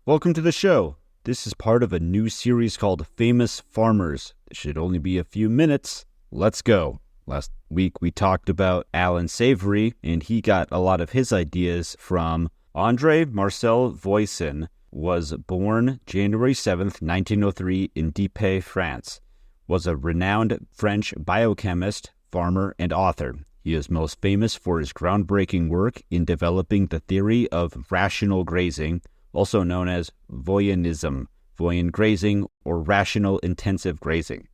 Welcome to the show. This is part of a new series called Famous Farmers. It should only be a few minutes. Let's go. Last week we talked about Alan Savory, and he got a lot of his ideas from André Marcel Voisin. Was born January 7th, 1903 in Dieppe, France. Was a renowned French biochemist, farmer, and author. He is most famous for his groundbreaking work in developing the theory of rational grazing, also known as Voisinism, Voisin Grazing, or Rational Intensive Grazing.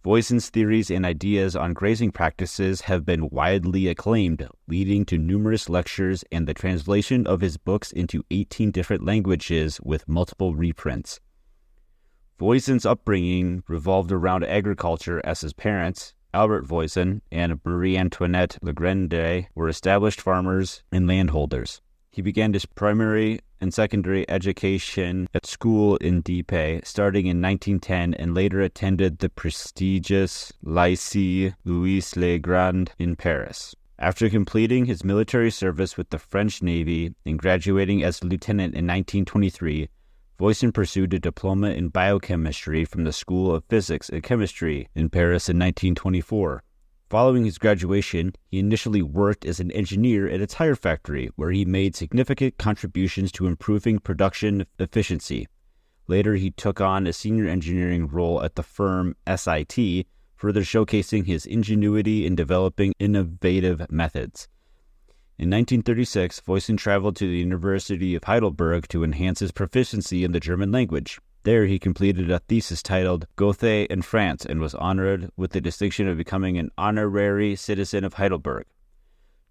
Voisin's theories and ideas on grazing practices have been widely acclaimed, leading to numerous lectures and the translation of his books into 18 different languages with multiple reprints. Voisin's upbringing revolved around agriculture as his parents, Albert Voisin and Marie Antoinette Legendre, were established farmers and landholders. He began his primary and secondary education at school in Dieppe, starting in 1910, and later attended the prestigious Lycée Louis-le-Grand in Paris. After completing his military service with the French Navy and graduating as a lieutenant in 1923, Voisin pursued a diploma in biochemistry from the School of Physics and Chemistry in Paris in 1924. Following his graduation, he initially worked as an engineer at a tire factory, where he made significant contributions to improving production efficiency. Later, he took on a senior engineering role at the firm SIT, further showcasing his ingenuity in developing innovative methods. In 1936, Voisin traveled to the University of Heidelberg to enhance his proficiency in the German language. There, he completed a thesis titled Goethe in France and was honored with the distinction of becoming an honorary citizen of Heidelberg.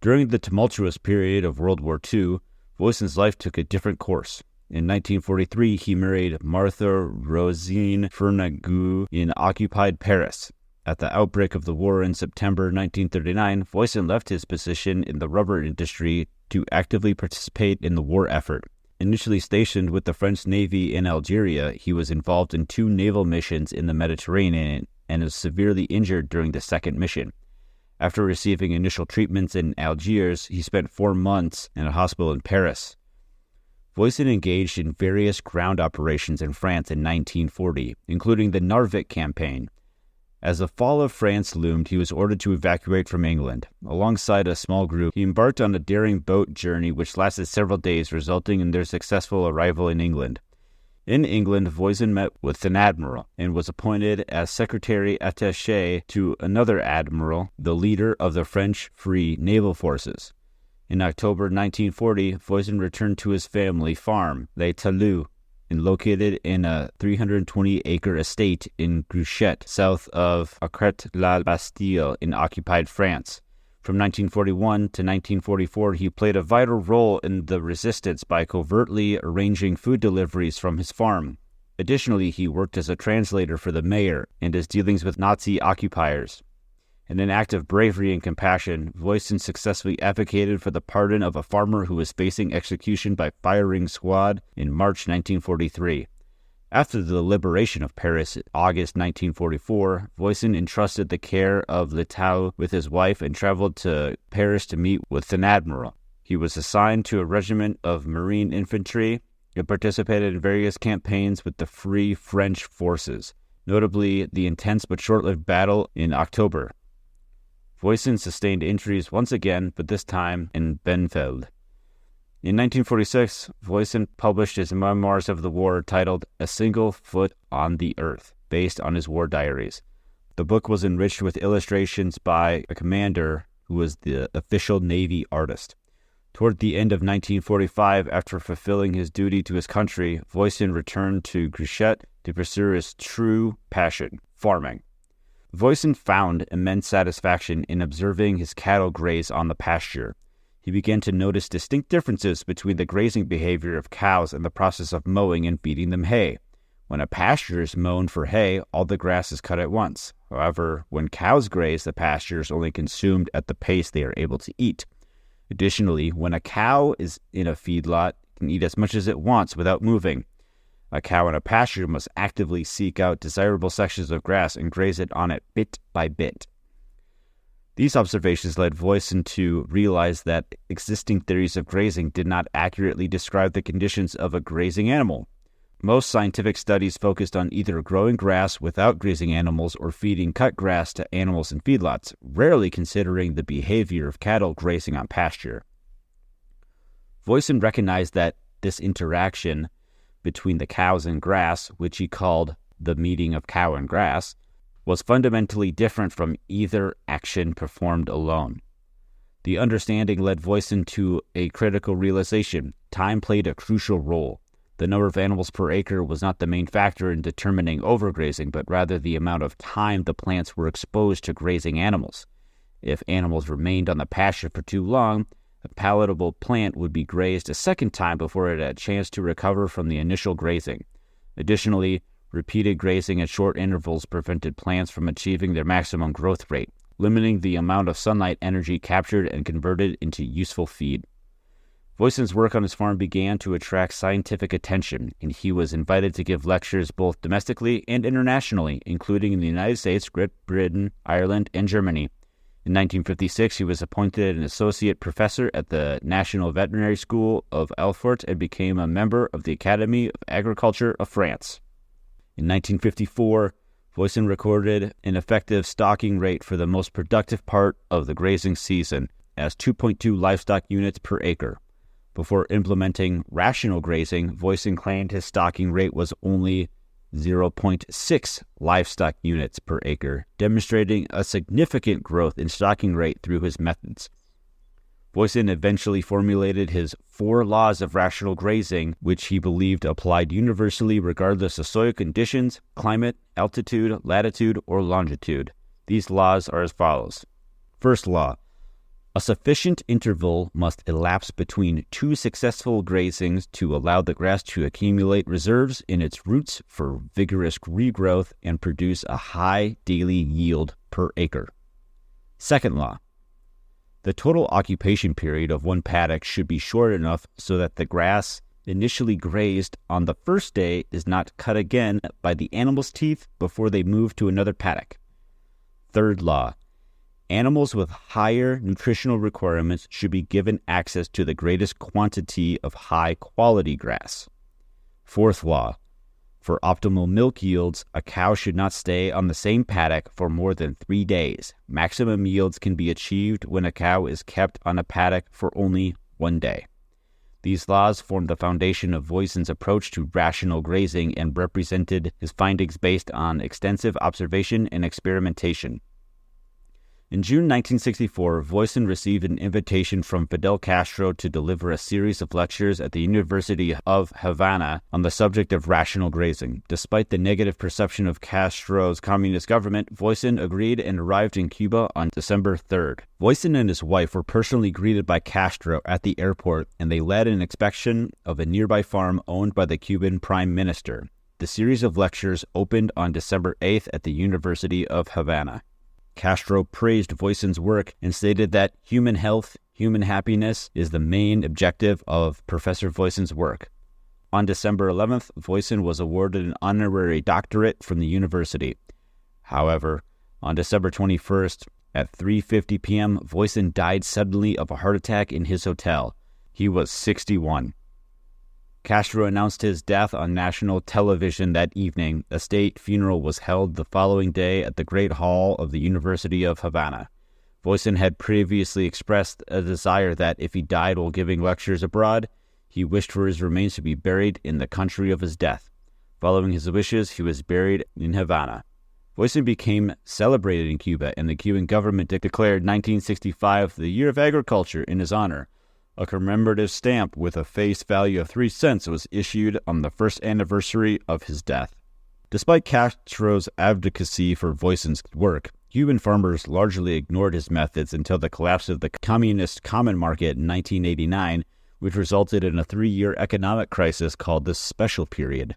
During the tumultuous period of World War II, Voisin's life took a different course. In 1943, he married Morthe Rosine Fernagu in occupied Paris. At the outbreak of the war in September 1939, Voisin left his position in the rubber industry to actively participate in the war effort. Initially stationed with the French Navy in Algeria, he was involved in 2 naval missions in the Mediterranean and was severely injured during the second mission. After receiving initial treatments in Algiers, he spent 4 months in a hospital in Paris. Voisin engaged in various ground operations in France in 1940, including the Narvik campaign. As the fall of France loomed, he was ordered to evacuate from England. Alongside a small group, he embarked on a daring boat journey which lasted several days, resulting in their successful arrival in England. In England, Voisin met with an admiral and was appointed as secretary attaché to another admiral, the leader of the French Free Naval Forces. In October 1940, Voisin returned to his family farm, Les Talus, and located in a 320-acre estate in Gruchet, south of Acret-la-Bastille in occupied France. From 1941 to 1944, he played a vital role in the resistance by covertly arranging food deliveries from his farm. Additionally, he worked as a translator for the mayor and his dealings with Nazi occupiers. In an act of bravery and compassion, Voisin successfully advocated for the pardon of a farmer who was facing execution by firing squad in March 1943. After the liberation of Paris in August 1944, Voisin entrusted the care of Litau with his wife and traveled to Paris to meet with an admiral. He was assigned to a regiment of Marine Infantry and participated in various campaigns with the Free French forces, notably the intense but short-lived battle in October. Voisin sustained injuries once again, but this time in Benfeld. In 1946, Voisin published his memoirs of the war titled A Single Foot on the Earth, based on his war diaries. The book was enriched with illustrations by a commander who was the official Navy artist. Toward the end of 1945, after fulfilling his duty to his country, Voisin returned to Gruchet to pursue his true passion, farming. Voisin found immense satisfaction in observing his cattle graze on the pasture. He began to notice distinct differences between the grazing behavior of cows and the process of mowing and feeding them hay. When a pasture is mown for hay, all the grass is cut at once. However, when cows graze, the pasture is only consumed at the pace they are able to eat. Additionally, when a cow is in a feedlot, it can eat as much as it wants without moving. A cow in a pasture must actively seek out desirable sections of grass and graze it on it bit by bit. These observations led Voisin to realize that existing theories of grazing did not accurately describe the conditions of a grazing animal. Most scientific studies focused on either growing grass without grazing animals or feeding cut grass to animals in feedlots, rarely considering the behavior of cattle grazing on pasture. Voisin recognized that this interaction between the cows and grass, which he called the meeting of cow and grass, was fundamentally different from either action performed alone. The understanding led Voisin to a critical realization: time played a crucial role. The number of animals per acre was not the main factor in determining overgrazing, but rather the amount of time the plants were exposed to grazing animals. If animals remained on the pasture for too long, a palatable plant would be grazed a second time before it had a chance to recover from the initial grazing. Additionally, repeated grazing at short intervals prevented plants from achieving their maximum growth rate, limiting the amount of sunlight energy captured and converted into useful feed. Voisin's work on his farm began to attract scientific attention, and he was invited to give lectures both domestically and internationally, including in the United States, Great Britain, Ireland, and Germany. In 1956, he was appointed an associate professor at the National Veterinary School of Alfort and became a member of the Academy of Agriculture of France. In 1954, Voisin recorded an effective stocking rate for the most productive part of the grazing season as 2.2 livestock units per acre. Before implementing rational grazing, Voisin claimed his stocking rate was only 0.6 livestock units per acre, demonstrating a significant growth in stocking rate through his methods. Voisin eventually formulated his 4 laws of rational grazing, which he believed applied universally regardless of soil conditions, climate, altitude, latitude, or longitude. These laws are as follows. First law: a sufficient interval must elapse between 2 successful grazings to allow the grass to accumulate reserves in its roots for vigorous regrowth and produce a high daily yield per acre. Second law: the total occupation period of one paddock should be short enough so that the grass initially grazed on the first day is not cut again by the animal's teeth before they move to another paddock. Third law: animals with higher nutritional requirements should be given access to the greatest quantity of high-quality grass. Fourth law: for optimal milk yields, a cow should not stay on the same paddock for more than 3 days. Maximum yields can be achieved when a cow is kept on a paddock for only 1 day. These laws formed the foundation of Voisin's approach to rational grazing and represented his findings based on extensive observation and experimentation. In June 1964, Voisin received an invitation from Fidel Castro to deliver a series of lectures at the University of Havana on the subject of rational grazing. Despite the negative perception of Castro's communist government, Voisin agreed and arrived in Cuba on December 3rd. Voisin and his wife were personally greeted by Castro at the airport, and they led an inspection of a nearby farm owned by the Cuban Prime Minister. The series of lectures opened on December 8th at the University of Havana. Castro praised Voisin's work and stated that human health, human happiness is the main objective of Professor Voisin's work. On December 11th, Voisin was awarded an honorary doctorate from the university. However, on December 21st, at 3:50 p.m., Voisin died suddenly of a heart attack in his hotel. He was 61. Castro announced his death on national television that evening. A state funeral was held the following day at the Great Hall of the University of Havana. Voisin had previously expressed a desire that, if he died while giving lectures abroad, he wished for his remains to be buried in the country of his death. Following his wishes, he was buried in Havana. Voisin became celebrated in Cuba, and the Cuban government declared 1965 the Year of Agriculture in his honor. A commemorative stamp with a face value of 3 cents was issued on the first anniversary of his death. Despite Castro's advocacy for Voisin's work, Cuban farmers largely ignored his methods until the collapse of the communist common market in 1989, which resulted in a 3-year economic crisis called the Special Period.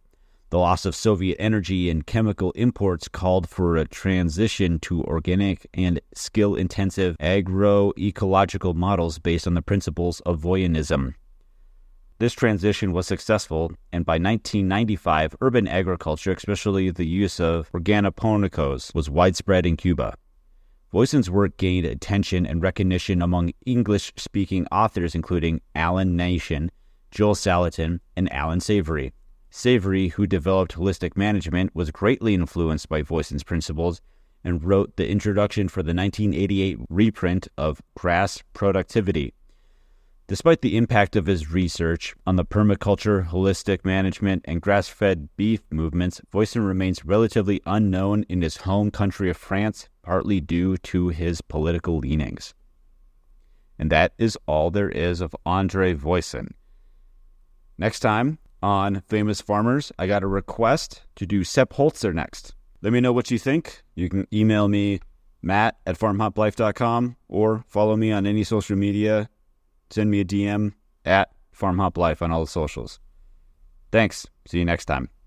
The loss of Soviet energy and chemical imports called for a transition to organic and skill-intensive agroecological models based on the principles of Voisinism. This transition was successful, and by 1995, urban agriculture, especially the use of organoponicos, was widespread in Cuba. Voisin's work gained attention and recognition among English-speaking authors including Alan Nation, Joel Salatin, and Alan Savory. Savory, who developed holistic management, was greatly influenced by Voisin's principles and wrote the introduction for the 1988 reprint of Grass Productivity. Despite the impact of his research on the permaculture, holistic management, and grass-fed beef movements, Voisin remains relatively unknown in his home country of France, partly due to his political leanings. And that is all there is of André Voisin. Next time on Famous Farmers, I got a request to do Sepp Holzer next. Let me know what you think. You can email me, matt@farmhoplife.com, or follow me on any social media. Send me a DM at farmhoplife on all the socials. Thanks. See you next time.